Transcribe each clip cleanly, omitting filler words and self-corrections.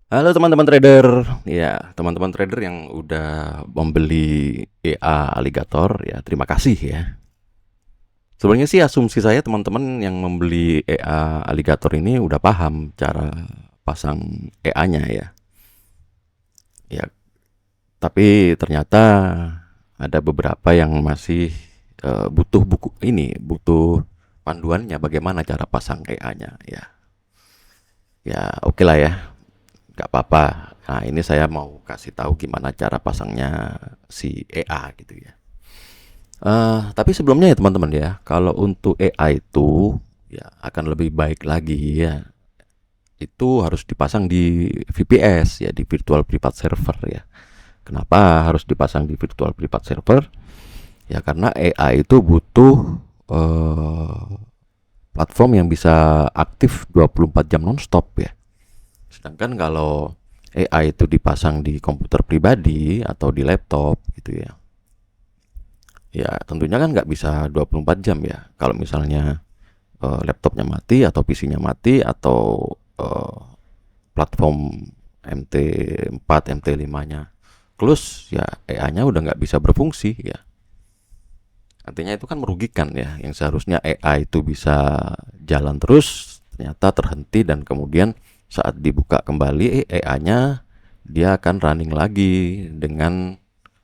Halo teman-teman trader, ya teman-teman trader yang udah membeli EA Alligator, ya terima kasih ya. Sebenarnya sih asumsi saya teman-teman yang membeli EA Alligator ini udah paham cara pasang EA-nya ya. Ya, tapi ternyata ada beberapa yang masih butuh buku ini, butuh panduannya bagaimana cara pasang EA-nya ya. Ya, oke lah ya. Gak apa-apa. Nah, ini saya mau kasih tahu gimana cara pasangnya si EA gitu ya. Tapi sebelumnya ya teman-teman ya, kalau untuk EA itu ya akan lebih baik lagi ya. Itu harus dipasang di VPS ya, di Virtual Private Server ya. Kenapa harus dipasang di Virtual Private Server? Ya karena EA itu butuh platform yang bisa aktif 24 jam nonstop ya. Sedangkan kalau AI itu dipasang di komputer pribadi atau di laptop gitu ya. Ya tentunya kan nggak bisa 24 jam ya. Kalau misalnya laptopnya mati atau PC-nya mati atau platform MT4, MT5-nya close ya AI-nya udah nggak bisa berfungsi ya. Artinya itu kan merugikan ya. Yang seharusnya AI itu bisa jalan terus ternyata terhenti dan kemudian saat dibuka kembali AI-nya dia akan running lagi dengan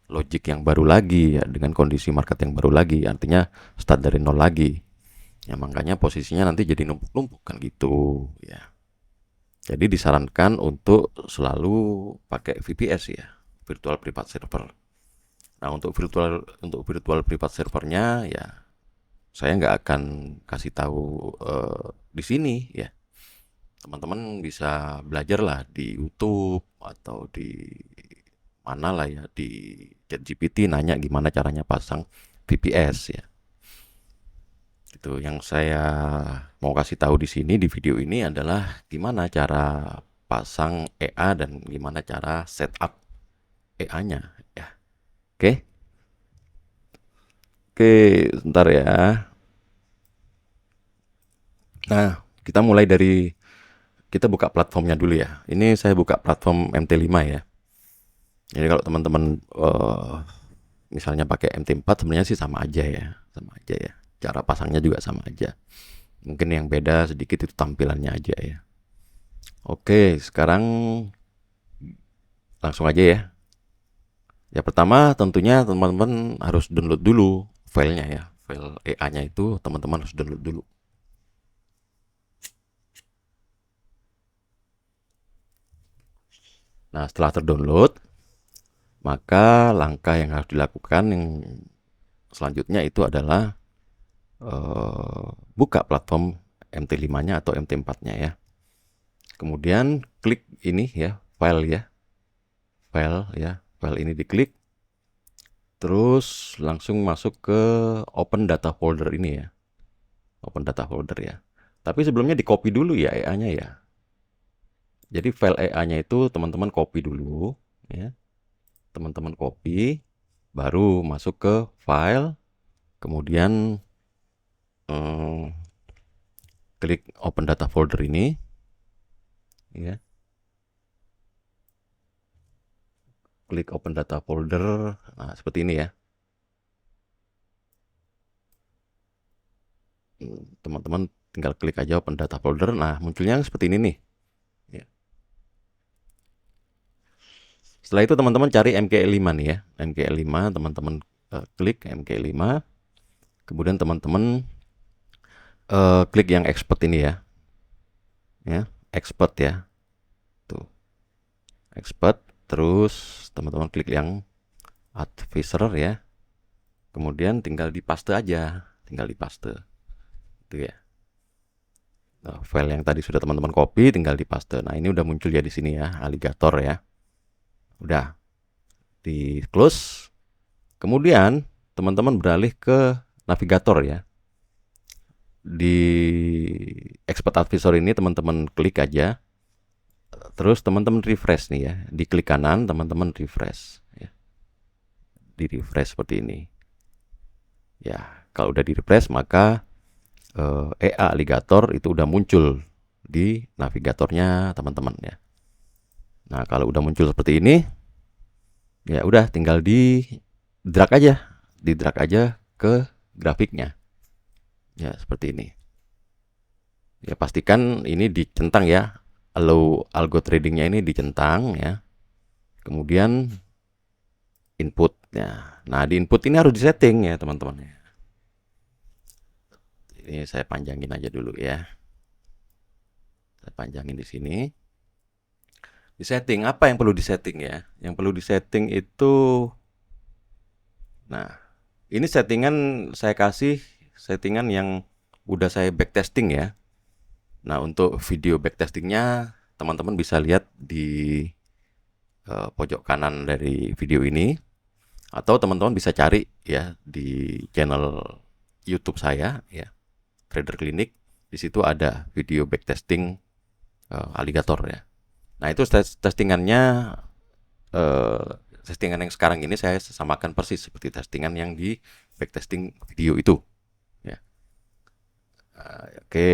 logic yang baru lagi ya, dengan kondisi market yang baru lagi, artinya start dari nol lagi ya, makanya posisinya nanti jadi numpuk-numpuk kan gitu ya. Jadi disarankan untuk selalu pakai VPS ya, virtual private server. Nah untuk virtual private servernya ya saya nggak akan kasih tahu di sini ya. Teman-teman bisa belajar lah di YouTube atau di mana lah ya, di ChatGPT nanya gimana caranya pasang VPS ya. Itu yang saya mau kasih tahu di sini di video ini adalah gimana cara pasang EA dan gimana cara setup EA-nya ya. Oke. Oke, sebentar ya. Nah, kita mulai dari kita buka platformnya dulu ya. Ini saya buka platform MT5 ya. Jadi kalau teman-teman misalnya pakai MT4 sebenarnya sih sama aja ya, sama aja ya. Cara pasangnya juga sama aja. Mungkin yang beda sedikit itu tampilannya aja ya. Oke, sekarang langsung aja ya. Ya pertama tentunya teman-teman harus download dulu filenya ya. File EA-nya itu teman-teman harus download dulu. Nah, setelah terdownload, maka langkah yang harus dilakukan yang selanjutnya itu adalah buka platform MT5-nya atau MT4-nya ya. Kemudian klik ini ya, file ini diklik, terus langsung masuk ke open data folder ini ya, open data folder ya. Tapi sebelumnya di copy dulu ya EA-nya ya. Jadi file EA-nya itu teman-teman copy dulu ya, teman-teman copy, baru masuk ke file, kemudian klik open data folder ini ya, klik open data folder, nah seperti ini ya. Teman-teman tinggal klik aja open data folder, nah munculnya seperti ini nih ya. Setelah itu teman-teman cari MKE5 nih ya, MKE5 teman-teman klik MKE5, kemudian teman-teman klik yang expert ini ya expert ya, tuh expert, terus teman-teman klik yang advisor ya, kemudian tinggal dipaste aja, tinggal dipaste itu ya. Nah, file yang tadi sudah teman-teman copy tinggal dipaste. Nah ini udah muncul ya di sini ya, alligator ya, udah di close. Kemudian teman-teman beralih ke navigator ya. Di expert advisor ini teman-teman klik aja, terus teman-teman refresh nih ya, di klik kanan teman-teman refresh ya, di refresh seperti ini ya. Kalau udah di refresh maka EA alligator itu udah muncul di navigatornya teman-teman ya. Nah, kalau udah muncul seperti ini, ya udah tinggal di drag aja ke grafiknya. Ya, seperti ini. Ya, pastikan ini dicentang ya. Algo tradingnya ini dicentang ya. Kemudian input ya. Nah, di input ini harus disetting ya, teman-teman. Ini saya panjangin aja dulu ya. Saya panjangin di sini. Di setting apa yang perlu disetting ya? Yang perlu disetting itu, nah, ini saya kasih settingan yang udah saya backtesting ya. Nah, untuk video backtestingnya teman-teman bisa lihat di pojok kanan dari video ini, atau teman-teman bisa cari ya di channel YouTube saya ya, Trader Clinic. Di situ ada video backtesting alligator ya. Nah, itu testingannya, eh, testingan yang sekarang ini saya samakan persis seperti testingan yang di backtesting video itu ya. Oke,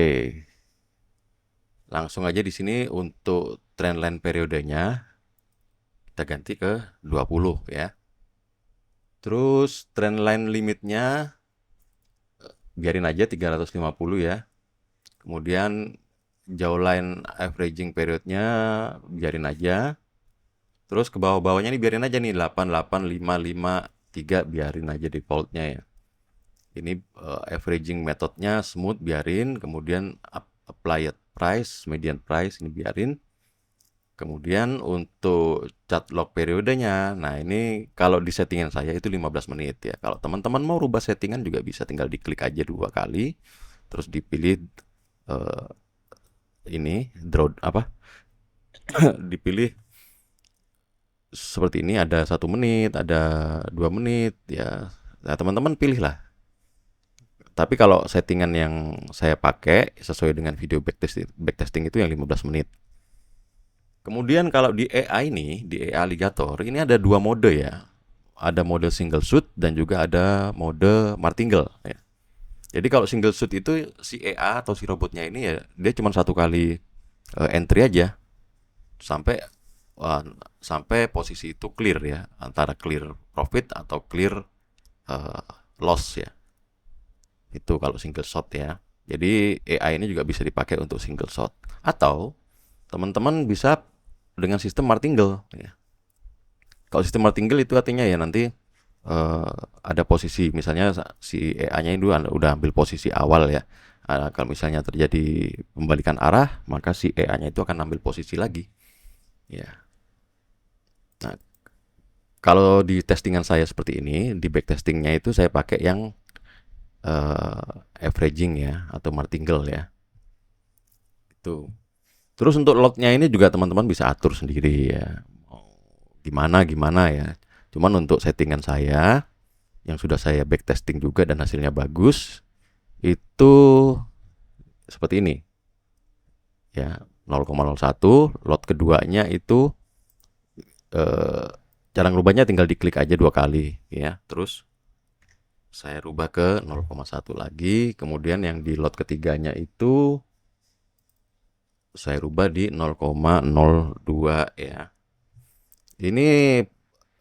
langsung aja di sini untuk trendline periodenya kita ganti ke 20 ya. Terus trendline limitnya biarin aja 350 ya. Kemudian jawline averaging periodnya biarin aja. Terus ke bawah-bawahnya nih biarin aja nih 885553, biarin aja defaultnya ya. Ini averaging metodnya smooth biarin, kemudian applied price, median price ini biarin. Kemudian untuk chart log periodenya, nah ini kalau di settingan saya itu 15 menit ya. Kalau teman-teman mau rubah settingan juga bisa, tinggal diklik aja 2 kali, terus dipilih ini draw apa dipilih seperti ini, ada 1 menit, ada 2 menit ya. Nah, teman-teman pilih lah. Tapi kalau settingan yang saya pakai sesuai dengan video backtesting itu yang 15 menit. Kemudian kalau di EA ini, di EA Alligator, ini ada 2 mode ya. Ada mode single shoot dan juga ada mode martingale ya. Jadi kalau single shoot itu si EA atau si robotnya ini ya, dia cuma 1 kali entry aja sampai sampai posisi itu clear ya, antara clear profit atau clear loss ya. Itu kalau single shot ya. Jadi AI ini juga bisa dipakai untuk single shot, atau teman-teman bisa dengan sistem martingale ya. Kalau sistem martingale itu artinya ya nanti ada posisi, misalnya si EA-nya itu udah ambil posisi awal ya. Kalau misalnya terjadi pembalikan arah, maka si EA-nya itu akan ambil posisi lagi ya. Nah, kalau di testingan saya seperti ini, di backtestingnya itu saya pakai yang averaging ya, atau martingale ya. Itu. Terus untuk lotnya ini juga teman-teman bisa atur sendiri ya. Gimana ya. Cuman untuk settingan saya yang sudah saya backtesting juga dan hasilnya bagus, itu seperti ini. Ya, 0,01, lot keduanya itu cara ngerubahnya tinggal diklik aja 2 kali ya. Terus saya rubah ke 0,1 lagi, kemudian yang di lot ketiganya itu saya rubah di 0,02 ya. Ini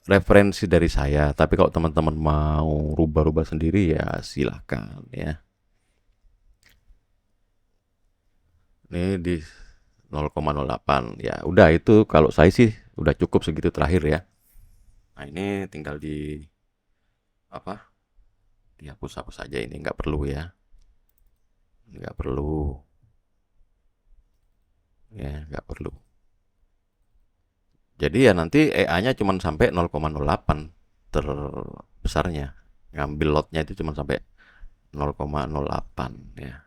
referensi dari saya, tapi kalau teman-teman mau rubah-rubah sendiri ya silakan ya. Ini di 0,08 ya. Udah, itu kalau saya sih udah cukup segitu terakhir ya. Nah, ini tinggal apa? Dihapus-hapus aja, ini nggak perlu ya. Nggak perlu. Ya, nggak perlu. Jadi ya nanti EA-nya cuma sampai 0,08 terbesarnya. Ngambil lotnya itu cuma sampai 0,08 ya.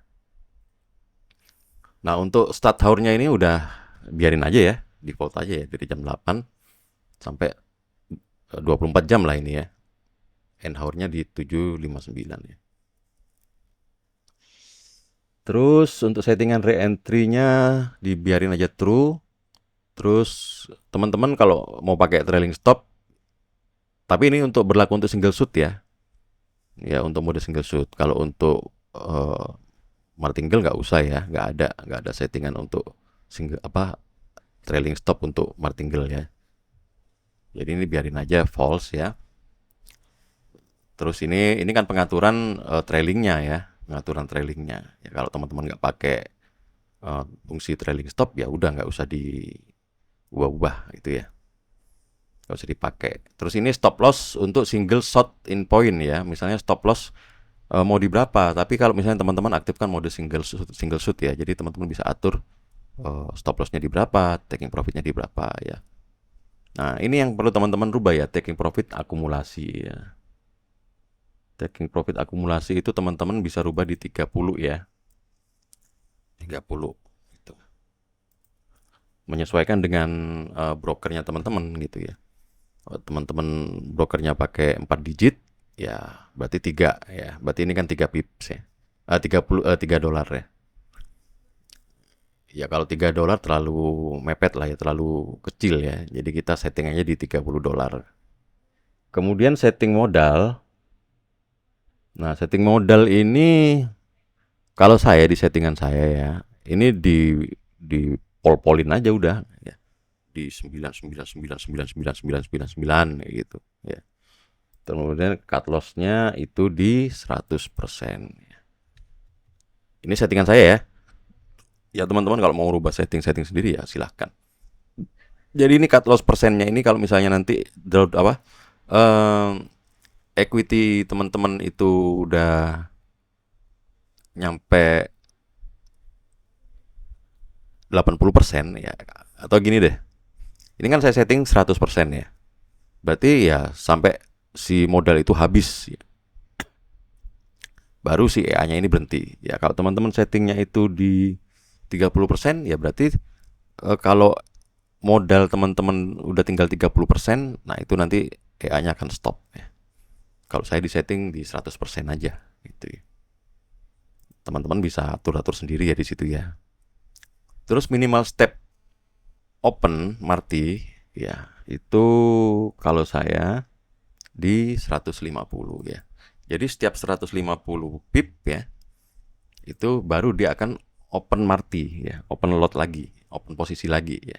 Nah, untuk start hour-nya ini udah biarin aja ya, default aja ya, dari jam 8 sampai 24 jam lah ini ya. End hour-nya di 7.59 ya. Terus untuk settingan re-entry-nya dibiarin aja true. Terus teman-teman kalau mau pakai trailing stop, tapi ini untuk berlaku untuk single shoot ya. Ya, untuk mode single shoot. Kalau untuk martingale nggak usah ya, nggak ada settingan untuk single trailing stop untuk martingale ya. Jadi ini biarin aja false ya. Terus ini kan pengaturan trailingnya ya, pengaturan trailingnya. Ya kalau teman-teman nggak pakai fungsi trailing stop ya udah nggak usah diubah-ubah gitu ya, nggak usah dipakai. Terus ini stop loss untuk single shot in point ya, misalnya stop loss mau di berapa, tapi kalau misalnya teman-teman aktifkan mode single shoot ya, jadi teman-teman bisa atur stop lossnya di berapa, taking profitnya di berapa ya. Nah ini yang perlu teman-teman rubah ya, taking profit akumulasi ya. Taking profit akumulasi itu teman-teman bisa rubah di 30 ya, 30 gitu. Menyesuaikan dengan brokernya teman-teman gitu ya. Kalau teman-teman brokernya pakai 4 digit ya berarti 3 ya, berarti ini kan 3 pips ya, 3 dolar ya. Ya kalau 3 dolar terlalu mepet lah ya, terlalu kecil ya, jadi kita setting aja di 30 dolar. Kemudian setting modal. Nah setting modal ini kalau saya di settingan saya ya, ini di pol-polin aja udah ya, di 99999999 gitu ya. Kemudian cut loss-nya itu di 100%. Ini settingan saya ya. Ya teman-teman kalau mau rubah setting sendiri ya silahkan. Jadi ini cut loss persennya ini kalau misalnya nanti equity teman-teman itu udah nyampe 80% ya, atau gini deh, ini kan saya setting 100% ya, berarti ya sampai si modal itu habis ya, baru si EA nya ini berhenti ya. Kalau teman-teman settingnya itu di 30% ya berarti kalau modal teman-teman udah tinggal 30%, nah itu nanti EA nya akan stop ya. Kalau saya di setting di 100% aja gitu ya. Teman-teman bisa atur-atur sendiri ya di situ ya. Terus minimal step open marti ya, itu kalau saya di 150 ya. Jadi setiap 150 pip ya, itu baru dia akan open marti ya, open lot lagi, open posisi lagi ya.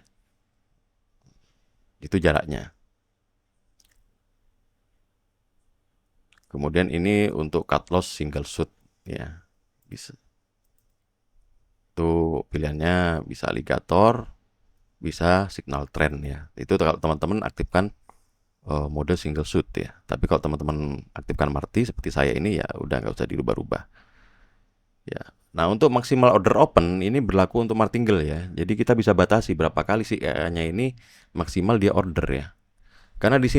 Itu jaraknya. Kemudian ini untuk cut loss single shoot ya. Bisa. Itu pilihannya bisa alligator, bisa signal trend ya. Itu kalau teman-teman aktifkan mode single shoot ya. Tapi kalau teman-teman aktifkan marti seperti saya ini ya udah nggak usah dirubah-rubah ya. Nah untuk maksimal order open ini berlaku untuk martingale ya. Jadi kita bisa batasi berapa kali sih nya ini maksimal dia order ya. Karena di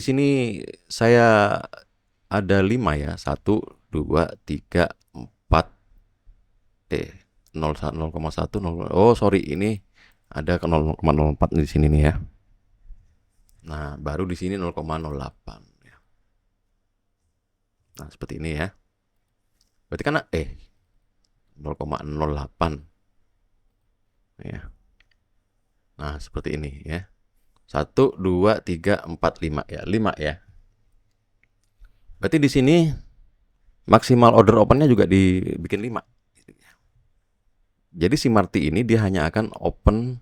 sini saya ada 5 ya, 1 2 3 4 0,1 0, oh sorry ini ada ke 0,04 di sini nih ya. Nah baru di sini 0,08 ya. Nah seperti ini ya. Berarti kan 0,08 ya. Nah seperti ini ya. 1 2 3 4 5 ya, 5 ya. Berarti di sini maksimal order opennya juga dibikin 5. Jadi si marti ini dia hanya akan open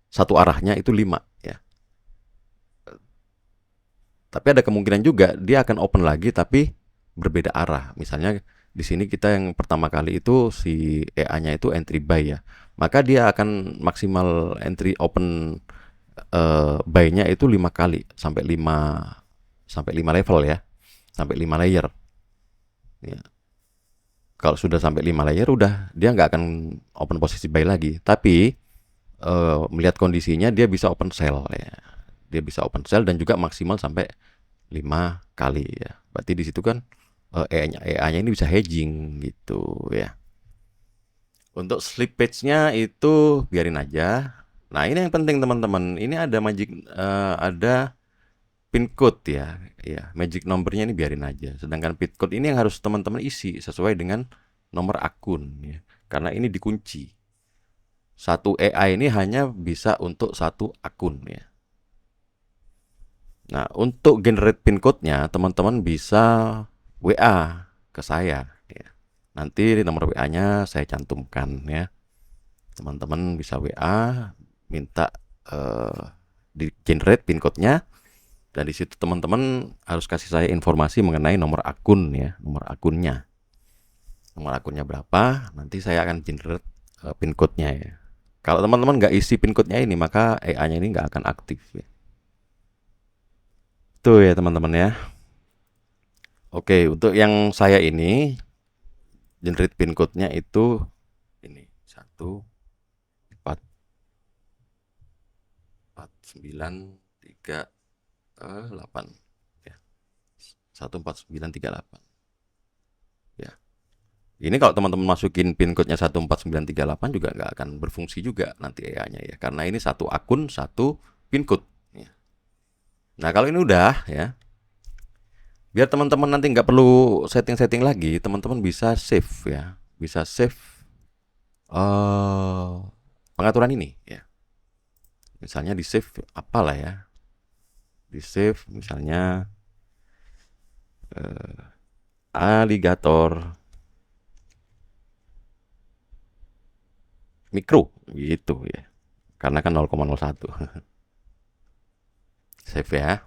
satu arahnya itu 5 ya. Tapi ada kemungkinan juga dia akan open lagi tapi berbeda arah. Misalnya di sini kita yang pertama kali itu si EA-nya itu entry buy ya. Maka dia akan maksimal entry open buy-nya itu 5 kali sampai 5 level ya. Sampai 5 layer. Ya. Kalau sudah sampai 5 layer udah dia nggak akan open posisi buy lagi. Tapi melihat kondisinya dia bisa open sell ya. Dia bisa open sell dan juga maksimal sampai 5 kali ya. Berarti di situ kan EA-nya ini bisa hedging gitu ya. Untuk slippage-nya itu biarin aja. Nah, ini yang penting teman-teman. Ini ada ada pin code ya. Ya, magic number-nya ini biarin aja. Sedangkan pin code ini yang harus teman-teman isi sesuai dengan nomor akun ya. Karena ini dikunci. Satu EA ini hanya bisa untuk satu akun ya. Nah, untuk generate pin code-nya teman-teman bisa WA ke saya ya. Nanti nomor WA-nya saya cantumkan ya. Teman-teman bisa WA, minta di generate pin code-nya, dan di situ teman-teman harus kasih saya informasi mengenai nomor akun ya, nomor akunnya. Nomor akunnya berapa, nanti saya akan generate pin code-nya ya. Kalau teman-teman nggak isi pin code-nya ini, maka EA-nya ini nggak akan aktif ya. Tuh ya teman-teman ya. Oke, untuk yang saya ini generate pin code-nya itu ini 149338 ya. 14938 ya. Ini kalau teman-teman masukin pin code-nya 14938 juga nggak akan berfungsi juga nanti EA-nya ya, karena ini satu akun satu pin code ya. Nah kalau ini udah ya, biar teman-teman nanti nggak perlu setting-setting lagi, teman-teman bisa save ya, bisa save pengaturan ini ya. Misalnya di save apalah ya, di save misalnya alligator mikro gitu ya, karena kan 0,01 save ya.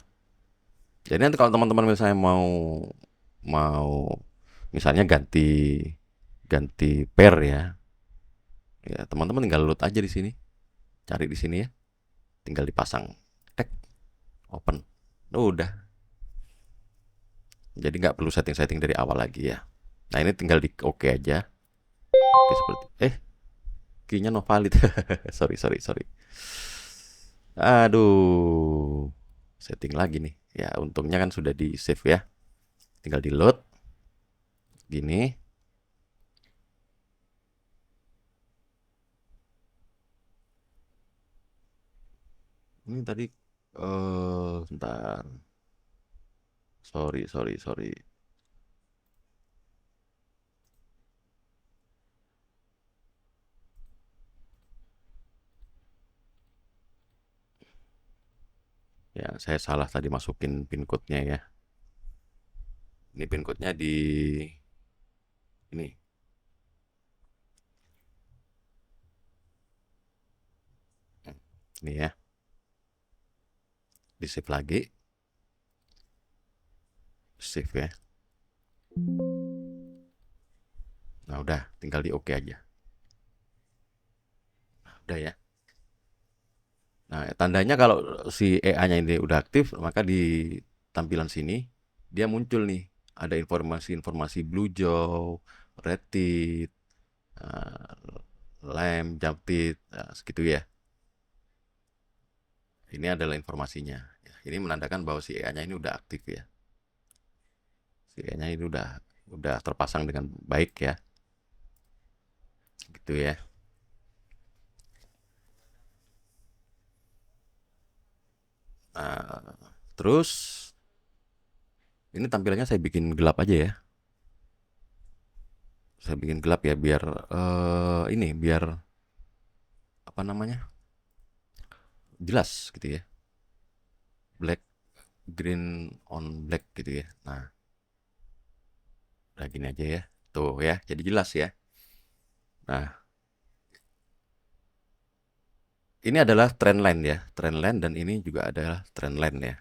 Jadi nanti kalau teman-teman misalnya mau mau misalnya ganti ganti pair ya, ya teman-teman tinggal load aja di sini, cari di sini ya, tinggal dipasang, tek, open, udah. Jadi nggak perlu setting-setting dari awal lagi ya. Nah ini tinggal di oke aja. Oke seperti key-nya no valid. sorry sorry sorry. Aduh, setting lagi nih. Ya untungnya kan sudah di save ya. Tinggal di load. Gini. Ini tadi bentar. Sorry sorry sorry. Ya saya salah tadi masukin pin code-nya ya. Ini pin code-nya di ini. Ini ya. Di save lagi. Save ya. Nah udah, tinggal di oke aja. Nah, udah ya. Nah tandanya kalau si EA-nya ini udah aktif, maka di tampilan sini dia muncul nih. Ada informasi-informasi Blue Joe, Reddit, Lamp, Jumpit, segitu ya. Ini adalah informasinya. Ini menandakan bahwa si EA-nya ini udah aktif ya. Si EA-nya ini udah terpasang dengan baik ya. Gitu ya. Nah, terus ini tampilannya saya bikin gelap aja ya. Saya bikin gelap ya biar ini biar apa namanya? Jelas gitu ya. Black green on black gitu ya. Nah, udah gini aja ya. Tuh ya, jadi jelas ya. Nah, ini adalah trend line ya, trend line, dan ini juga adalah trend line ya.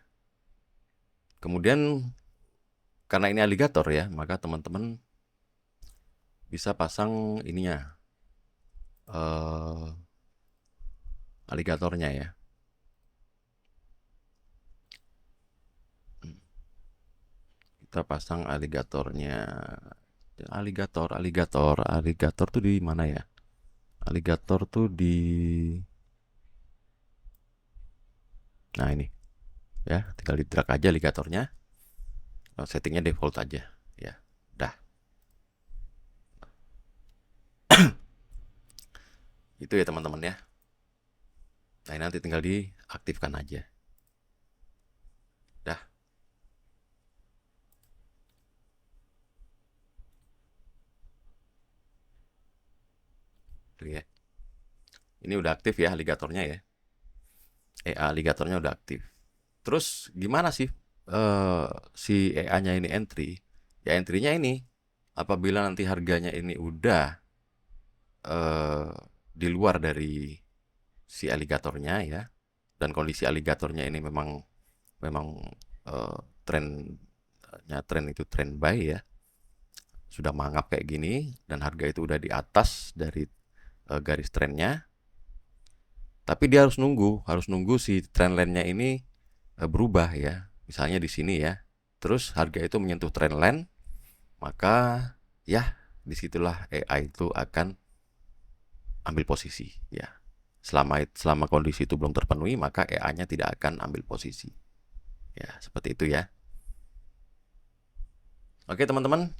Kemudian karena ini alligator ya, maka teman-teman bisa pasang ininya, alligatornya ya. Kita pasang alligatornya. Alligator tuh di mana ya? Alligator tuh di, nah ini ya, tinggal di drag aja alligatornya. Settingnya default aja ya. Dah. Itu ya teman-teman ya. Nah, nanti tinggal diaktifkan aja. Dah. Tuh ya. Ini udah aktif ya alligatornya ya. Alligatornya udah aktif. Terus gimana sih si EA-nya ini entry? Ya entry-nya ini apabila nanti harganya ini udah di luar dari si aligatornya ya, dan kondisi aligatornya ini memang eh, tren itu tren buy ya, sudah mangap kayak gini dan harga itu udah di atas dari garis trennya, tapi dia harus nunggu si trendline-nya ini berubah ya. Misalnya di sini ya. Terus harga itu menyentuh trendline, maka ya disitulah AI itu akan ambil posisi ya. Selama kondisi itu belum terpenuhi, maka AI-nya tidak akan ambil posisi. Ya, seperti itu ya. Oke, teman-teman.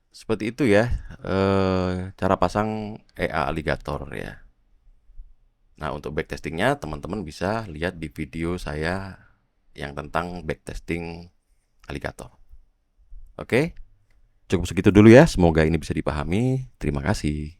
Seperti itu ya cara pasang AI Alligator ya. Nah, untuk backtestingnya teman-teman bisa lihat di video saya yang tentang backtesting Alligator. Oke, cukup segitu dulu ya. Semoga ini bisa dipahami. Terima kasih.